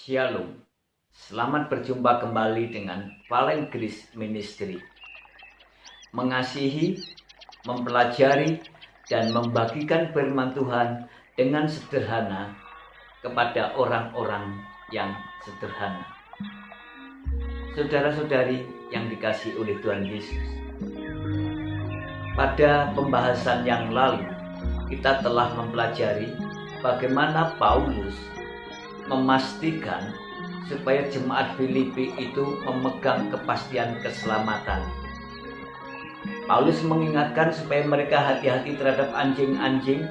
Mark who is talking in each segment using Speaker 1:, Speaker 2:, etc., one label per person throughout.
Speaker 1: Shalom, selamat berjumpa kembali dengan Valen Grace Ministry. Mengasihi, mempelajari, dan membagikan firman Tuhan dengan sederhana kepada orang-orang yang sederhana. Saudara-saudari yang dikasihi oleh Tuhan Yesus, pada pembahasan yang lalu kita telah mempelajari bagaimana Paulus memastikan supaya jemaat Filipi itu memegang kepastian keselamatan. Paulus mengingatkan supaya mereka hati-hati terhadap anjing-anjing,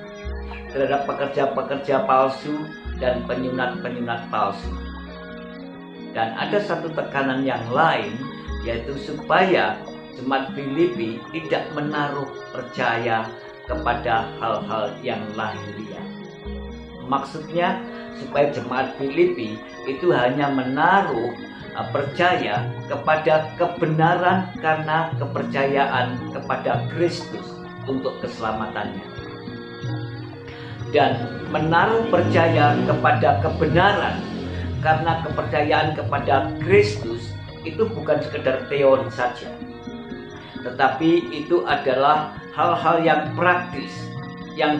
Speaker 1: terhadap pekerja-pekerja palsu dan penyunat-penyunat palsu. Dan ada satu tekanan yang lain, yaitu supaya jemaat Filipi tidak menaruh percaya kepada hal-hal yang lahiriah. Maksudnya supaya jemaat Filipi itu hanya menaruh percaya kepada kebenaran karena kepercayaan kepada Kristus untuk keselamatannya. Dan menaruh percaya kepada kebenaran karena kepercayaan kepada Kristus itu bukan sekedar teori saja, tetapi itu adalah hal-hal yang praktis yang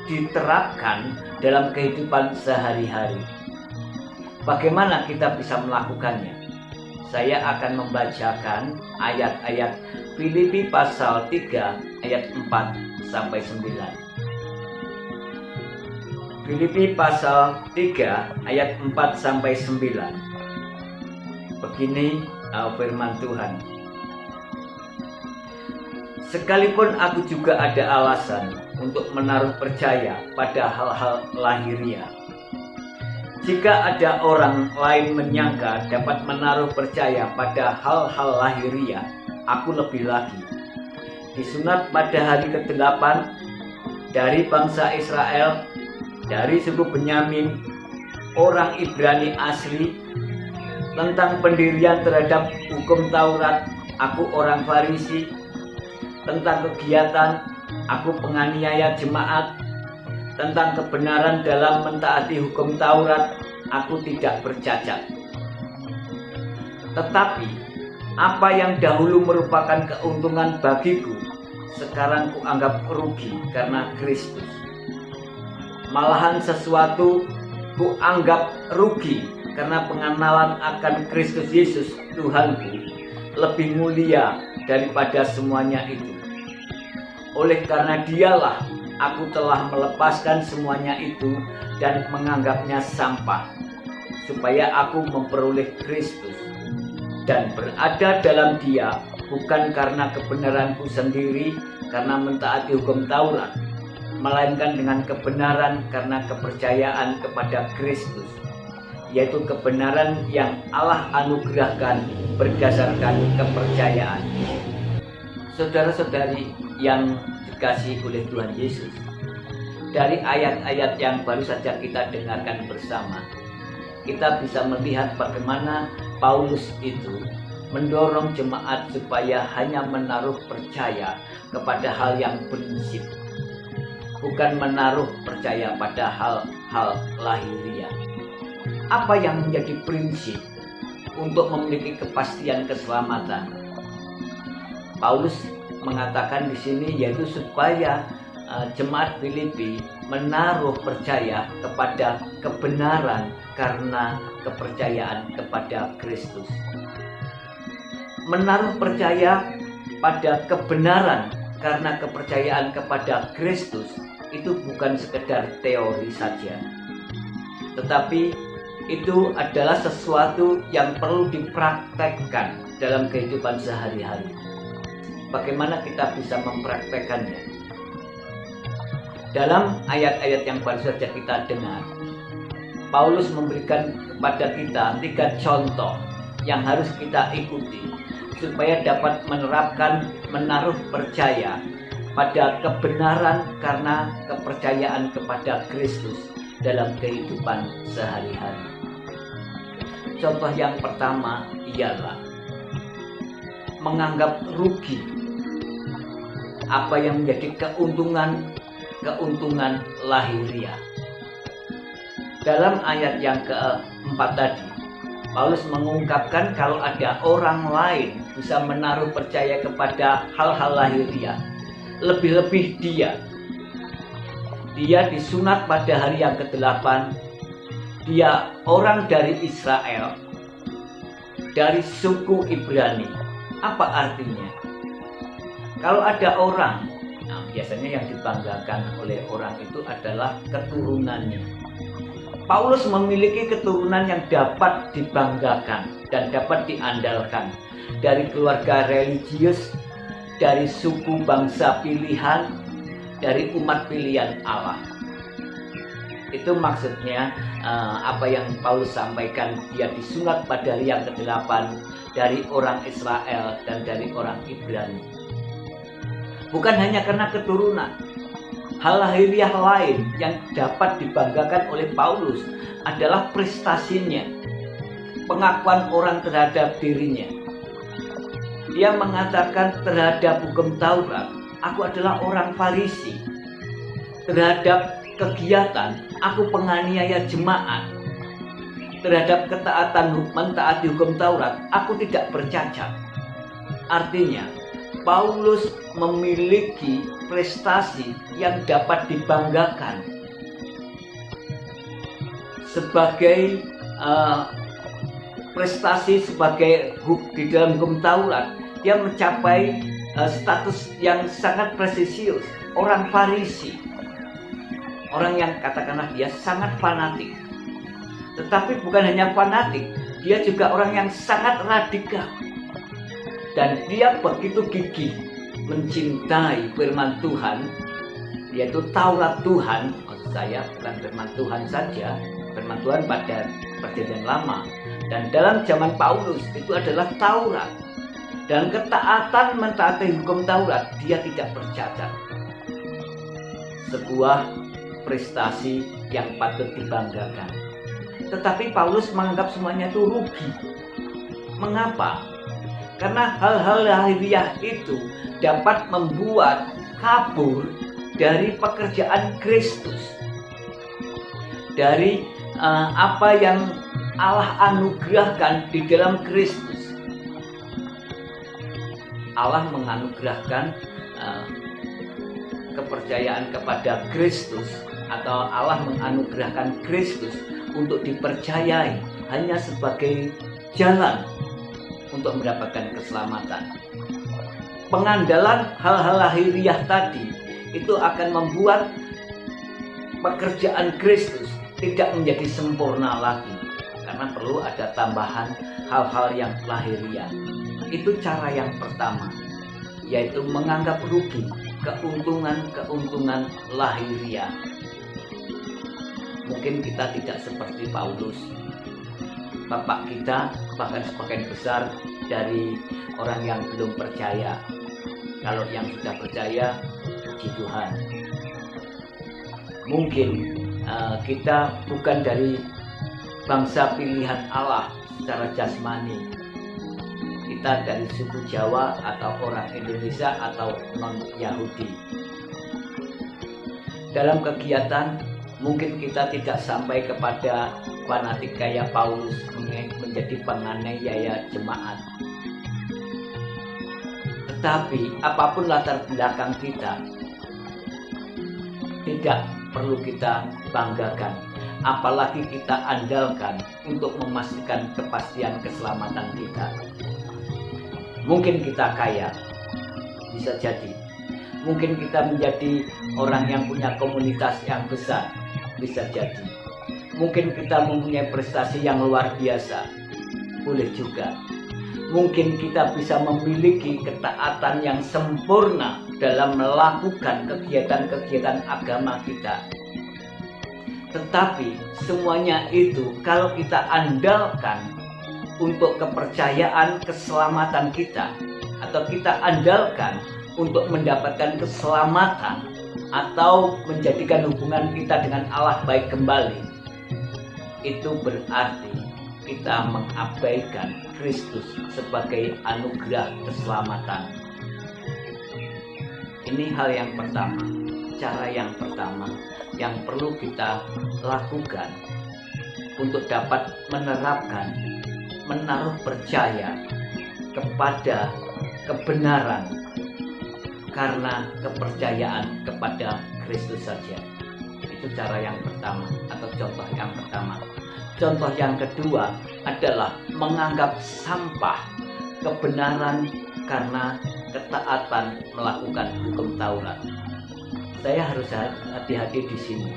Speaker 1: diterapkan dalam kehidupan sehari-hari. Bagaimana kita bisa melakukannya? Saya akan membacakan ayat-ayat Filipi pasal 3 ayat 4 sampai 9. Filipi pasal 3 ayat 4 sampai 9. Begini firman Tuhan. Sekalipun aku juga ada alasan untuk menaruh percaya pada hal-hal lahiriah. Jika ada orang lain menyangka dapat menaruh percaya pada hal-hal lahiriah, aku lebih lagi. Disunat pada hari ke-8 dari bangsa Israel, dari suku Benyamin, orang Ibrani asli, tentang pendirian terhadap hukum Taurat, aku orang Farisi, tentang kegiatan, aku penganiaya jemaat, tentang kebenaran dalam mentaati hukum Taurat, aku tidak bercacat. Tetapi apa yang dahulu merupakan keuntungan bagiku, sekarang kuanggap rugi karena Kristus. Malahan sesuatu kuanggap rugi karena pengenalan akan Kristus Yesus Tuhanku lebih mulia daripada semuanya itu. Oleh karena dialah aku telah melepaskan semuanya itu dan menganggapnya sampah, supaya aku memperoleh Kristus dan berada dalam Dia, bukan karena kebenaranku sendiri karena mentaati hukum Taurat, melainkan dengan kebenaran karena kepercayaan kepada Kristus, yaitu kebenaran yang Allah anugerahkan berdasarkan kepercayaan. Saudara-saudari yang dikasihi oleh Tuhan Yesus, dari ayat-ayat yang baru saja kita dengarkan bersama, kita bisa melihat bagaimana Paulus itu mendorong jemaat supaya hanya menaruh percaya kepada hal yang prinsip, bukan menaruh percaya pada hal-hal lahiriah. Apa yang menjadi prinsip untuk memiliki kepastian keselamatan? Paulus mengatakan di sini, yaitu supaya jemaat Filipi menaruh percaya kepada kebenaran karena kepercayaan kepada Kristus. Menaruh percaya pada kebenaran karena kepercayaan kepada Kristus itu bukan sekedar teori saja, tetapi itu adalah sesuatu yang perlu dipraktekkan dalam kehidupan sehari-hari. Bagaimana kita bisa mempraktekannya? Dalam ayat-ayat yang baru saja kita dengar, Paulus memberikan kepada kita 3 contoh yang harus kita ikuti supaya dapat menerapkan menaruh percaya pada kebenaran karena kepercayaan kepada Kristus dalam kehidupan sehari-hari. Contoh yang pertama ialah menganggap rugi apa yang menjadi keuntungan lahiriah. Dalam ayat yang keempat tadi, Paulus mengungkapkan kalau ada orang lain bisa menaruh percaya kepada hal-hal lahiriah, lebih-lebih dia disunat pada hari yang ke-8, dia orang dari Israel, dari suku Ibrani. Apa artinya? Kalau ada orang, biasanya yang dibanggakan oleh orang itu adalah keturunannya. Paulus memiliki keturunan yang dapat dibanggakan dan dapat diandalkan, dari keluarga religius, dari suku bangsa pilihan, dari umat pilihan Allah. Itu maksudnya apa yang Paulus sampaikan, dia disunat pada hari yang ke-8 dari orang Israel dan dari orang Ibrani. Bukan hanya karena keturunan, hal lahiriah lain yang dapat dibanggakan oleh Paulus adalah prestasinya, pengakuan orang terhadap dirinya. Dia mengatakan terhadap hukum Taurat, aku adalah orang Farisi. Terhadap kegiatan, aku penganiaya jemaat. Terhadap mentaati hukum Taurat, aku tidak bercacat. Artinya, Paulus memiliki prestasi yang dapat dibanggakan. Sebagai prestasi sebagai di dalam hukum Taurat, dia mencapai status yang sangat presisius, orang Farisi. Orang yang katakanlah dia sangat fanatik. Tetapi bukan hanya fanatik, dia juga orang yang sangat radikal. Dan dia begitu gigih mencintai firman Tuhan, yaitu Taurat Tuhan. Maksud saya bukan firman Tuhan saja, firman Tuhan pada Perjanjian Lama. Dan dalam zaman Paulus itu adalah Taurat. Dan ketaatan mentaati hukum Taurat, dia tidak bercacat. Sebuah prestasi yang patut dibanggakan. Tetapi Paulus menganggap semuanya itu rugi. Mengapa? Karena hal-hal lahiriah itu dapat membuat kabur dari pekerjaan Kristus, dari apa yang Allah anugerahkan di dalam Kristus. Allah menganugerahkan kepercayaan kepada Kristus, atau Allah menganugerahkan Kristus untuk dipercayai hanya sebagai jalan untuk mendapatkan keselamatan. Pengandalan hal-hal lahiriah tadi itu akan membuat pekerjaan Kristus tidak menjadi sempurna lagi, karena perlu ada tambahan hal-hal yang lahiriah. Itu cara yang pertama, yaitu menganggap rugi keuntungan-keuntungan lahiriah. Mungkin kita tidak seperti Paulus. Bapak kita bahkan sebagian besar dari orang yang belum percaya. Kalau yang sudah percaya, puji Tuhan. Mungkin kita bukan dari bangsa pilihan Allah secara jasmani. Kita dari suku Jawa atau orang Indonesia atau non-Yahudi. Dalam kegiatan mungkin kita tidak sampai kepada fanatik kayak Paulus menjadi penganiaya jemaat. Tetapi apapun latar belakang kita, tidak perlu kita banggakan, apalagi kita andalkan untuk memastikan kepastian keselamatan kita. Mungkin kita kaya, bisa jadi. Mungkin kita menjadi orang yang punya komunitas yang besar, bisa jadi. Mungkin kita mempunyai prestasi yang luar biasa, boleh juga. Mungkin kita bisa memiliki ketaatan yang sempurna dalam melakukan kegiatan-kegiatan agama kita. Tetapi semuanya itu kalau kita andalkan untuk kepercayaan keselamatan kita, atau kita andalkan untuk mendapatkan keselamatan, atau menjadikan hubungan kita dengan Allah baik kembali, itu berarti kita mengabaikan Kristus sebagai anugerah keselamatan. Ini hal yang pertama, cara yang pertama yang perlu kita lakukan untuk dapat menaruh percaya kepada kebenaran karena kepercayaan kepada Kristus saja. Itu cara yang pertama atau contoh yang pertama. Contoh yang kedua adalah menganggap sampah kebenaran karena ketaatan melakukan hukum Taurat. Saya harus hati-hati di sini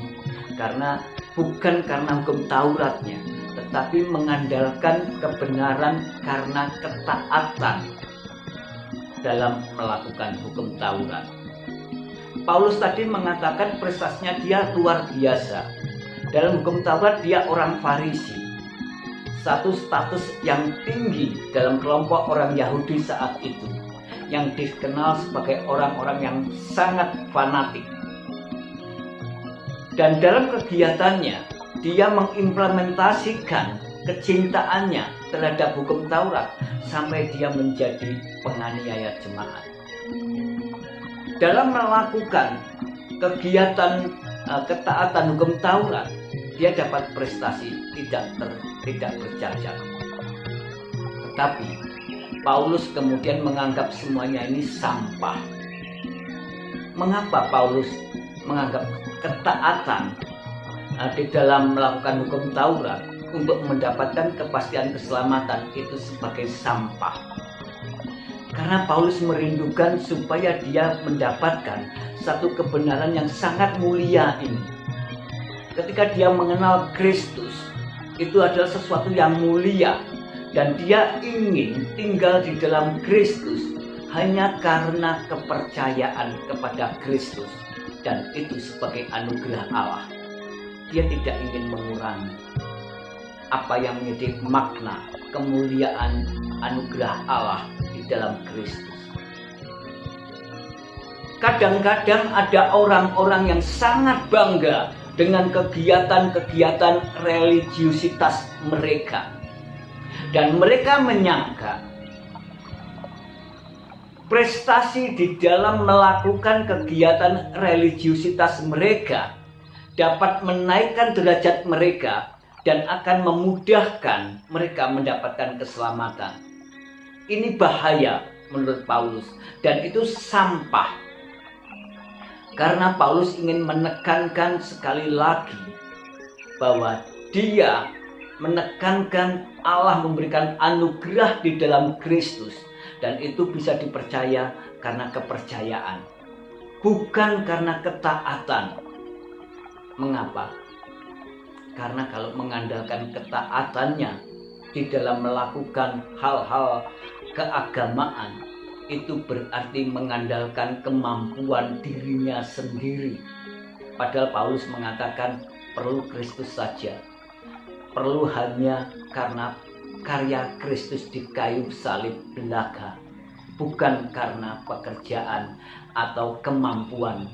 Speaker 1: karena bukan karena hukum Tauratnya, tetapi mengandalkan kebenaran karena ketaatan dalam melakukan hukum Taurat. Paulus tadi mengatakan prestasinya dia luar biasa. Dalam hukum Taurat dia orang Farisi, satu status yang tinggi dalam kelompok orang Yahudi saat itu, yang dikenal sebagai orang-orang yang sangat fanatik. Dan dalam kegiatannya dia mengimplementasikan kecintaannya terhadap hukum Taurat sampai dia menjadi penganiaya jemaat. Dalam melakukan kegiatan ketaatan hukum Taurat, dia dapat prestasi tidak bercacat. Tetapi Paulus kemudian menganggap semuanya ini sampah. Mengapa Paulus menganggap ketaatan di dalam melakukan hukum Taurat untuk mendapatkan kepastian keselamatan itu sebagai sampah? Karena Paulus merindukan supaya dia mendapatkan satu kebenaran yang sangat mulia ini. Ketika dia mengenal Kristus, itu adalah sesuatu yang mulia, dan dia ingin tinggal di dalam Kristus hanya karena kepercayaan kepada Kristus, dan itu sebagai anugerah Allah. Dia tidak ingin mengurangi apa yang menjadi makna kemuliaan anugerah Allah di dalam Kristus. Kadang-kadang ada orang-orang yang sangat bangga dengan kegiatan-kegiatan religiusitas mereka, dan mereka menyangka prestasi di dalam melakukan kegiatan religiusitas mereka dapat menaikkan derajat mereka dan akan memudahkan mereka mendapatkan keselamatan. Ini bahaya menurut Paulus, dan itu sampah. Karena Paulus ingin menekankan sekali lagi bahwa dia menekankan Allah memberikan anugerah di dalam Kristus, dan itu bisa dipercaya karena kepercayaan, bukan karena ketaatan. Mengapa? Karena kalau mengandalkan ketaatannya di dalam melakukan hal-hal keagamaan, itu berarti mengandalkan kemampuan dirinya sendiri. Padahal Paulus mengatakan perlu Kristus saja. Perlu hanya karena karya Kristus di kayu salib belaka, bukan karena pekerjaan atau kemampuan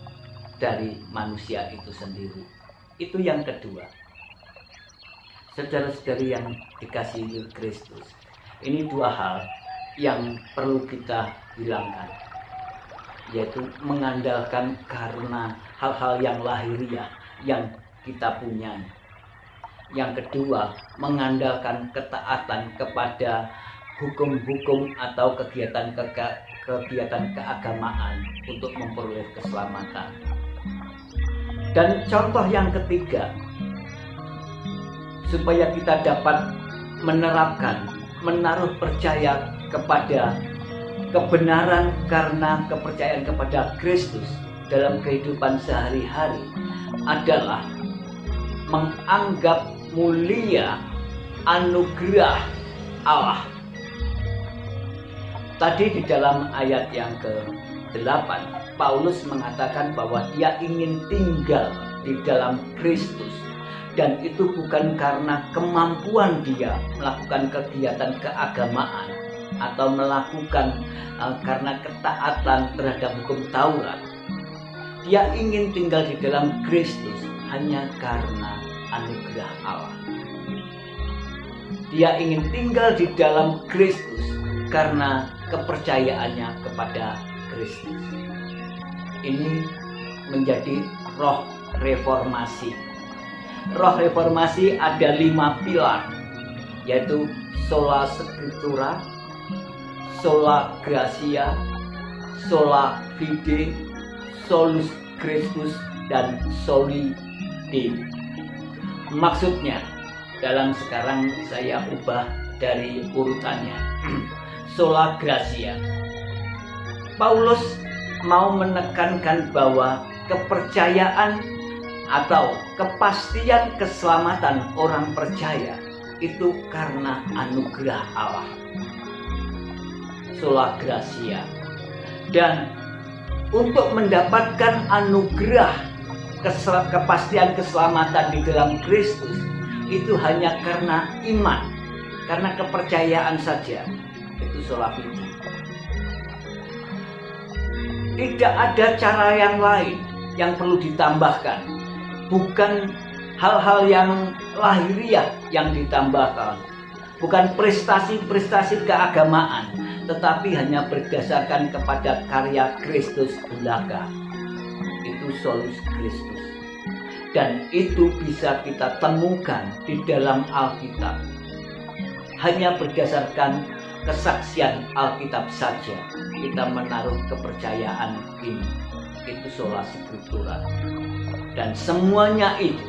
Speaker 1: dari manusia itu sendiri. Itu yang kedua. Saudara-saudari yang dikasihi Kristus, ini dua hal yang perlu kita hilangkan, yaitu mengandalkan karena hal-hal yang lahiriah yang kita punya. Yang kedua, mengandalkan ketaatan kepada hukum-hukum atau kegiatan keagamaan untuk memperoleh keselamatan. Dan contoh yang ketiga, supaya kita dapat menaruh percaya kepada kebenaran karena kepercayaan kepada Kristus dalam kehidupan sehari-hari adalah menganggap mulia anugerah Allah. Tadi di dalam ayat yang ke-8, Paulus mengatakan bahwa dia ingin tinggal di dalam Kristus, dan itu bukan karena kemampuan dia melakukan kegiatan keagamaan atau melakukan karena ketaatan terhadap hukum Taurat. Dia ingin tinggal di dalam Kristus hanya karena anugerah Allah. Dia ingin tinggal di dalam Kristus karena kepercayaannya kepada Kristus. Ini menjadi roh reformasi. roh reformasi ada 5 pilar, yaitu sola scriptura, sola gratia, sola fide, solus Christus, dan soli Deo. Maksudnya, dalam sekarang saya ubah dari urutannya. Sola gratia. Paulus mau menekankan bahwa kepercayaan atau kepastian keselamatan orang percaya itu karena anugerah Allah. Sola gratia. Dan untuk mendapatkan anugerah kepastian keselamatan di dalam Kristus itu hanya karena iman, karena kepercayaan saja. Itu sola fide. Tidak ada cara yang lain yang perlu ditambahkan, bukan hal-hal yang lahiriah yang ditambahkan, bukan prestasi-prestasi keagamaan, tetapi hanya berdasarkan kepada karya Kristus belaka. Itu solus Christus. Dan itu bisa kita temukan di dalam Alkitab. Hanya berdasarkan kesaksian Alkitab saja kita menaruh kepercayaan ini. Itu sola scriptura. Dan semuanya itu,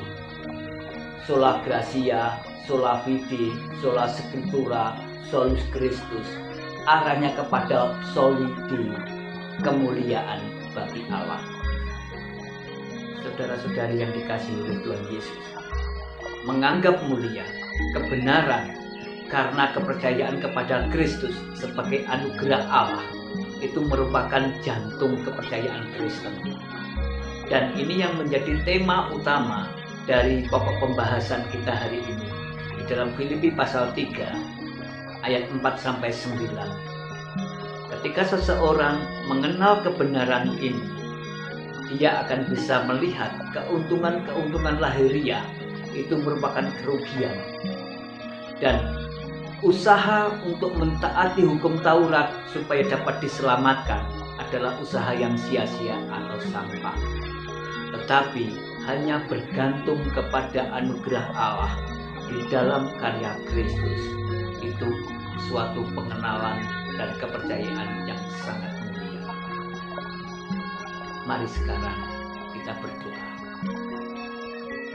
Speaker 1: sola gratia, sola fide, sola scriptura, solus Christus, arahnya kepada soli Deo, kemuliaan bagi Allah. Saudara-saudari yang dikasihi oleh Tuhan Yesus, menganggap mulia kebenaran karena kepercayaan kepada Kristus sebagai anugerah Allah itu merupakan jantung kepercayaan Kristen. Dan ini yang menjadi tema utama dari pokok pembahasan kita hari ini di dalam Filipi pasal 3 ayat 4-9. Ketika seseorang mengenal kebenaran ini, dia akan bisa melihat keuntungan-keuntungan lahiriah itu merupakan kerugian. Dan usaha untuk mentaati hukum Taurat supaya dapat diselamatkan adalah usaha yang sia-sia atau sampah. Tetapi hanya bergantung kepada anugerah Allah di dalam karya Kristus. Itu suatu pengenalan dan kepercayaan yang sangat mulia. Mari sekarang kita berdoa.